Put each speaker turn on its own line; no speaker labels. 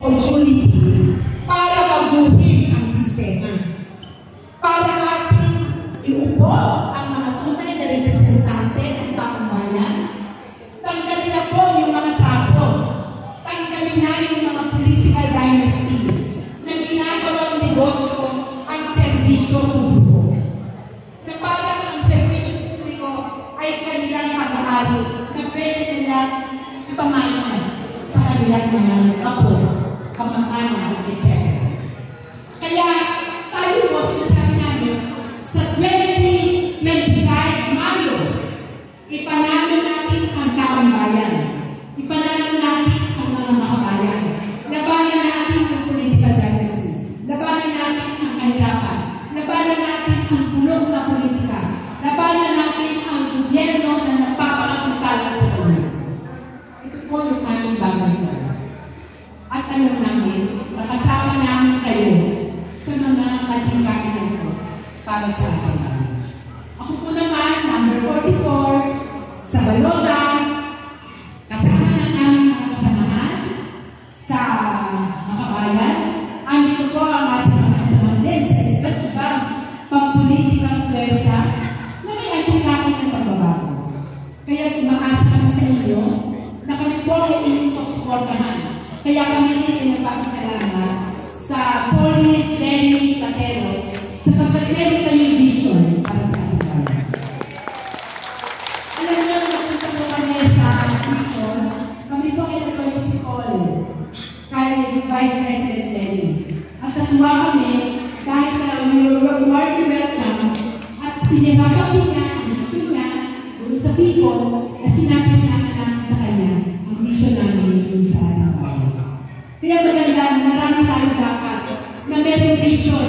opportunity para baguhin ang sistema. Para natin iupo ang mga tunay na representante ng taong bayan. Tanggalin na po yung mga trapo. Tanggalin na yung mga political dynasty na ginagawang negosyo ang serbisyo publiko. Na parang ang serbisyo publiko ay kanilang pag-aari na pwede nila ipamana sa kanilang mga kapo, kamag-anak, etc. Kaya tayo po sinasabi namin sa 2025 Mayo, ipanalo natin ang taong bayan. Ipanalo natin ang mga makabayan. Labanan natin ang political dynasty. Labanan natin ang kahirapan. Labanan natin ang tulong na politika. Labanan natin ang gobyerno na nagpapakatutala sa kanila. Ito po yung aming bagay na. At alam namin, nakasama namin kayo sa mga kadikain ko para sa akin. Ako po naman, number 44, sa Balogan, kasama ng aming mga kasamahan sa makabayan. Andito po ang ating mga kasamahan din sa iba't ibang pampolitikang pwersa na may adikain ng pagbabago. Kaya tumakas kami sa inyo na kami po ay inyong susuportahan. Kaya kami rin nagpapasalamat sa Solid Lenny Pateros sa pagkakmeron kanyang vision para sa ating bayan. Alam niyo, nagpunta po kami sa vision, kami po ay nagpapasicol kay Vice President Lenny. At natuwa kami dahil sa warm welcome at pinipapapin niya ang vision niya doon sa Bicol at sinabi niya namin sa kanya ang vision namin doon sa ating bayan. Kaya maganda na marami tayong dapat na merong vision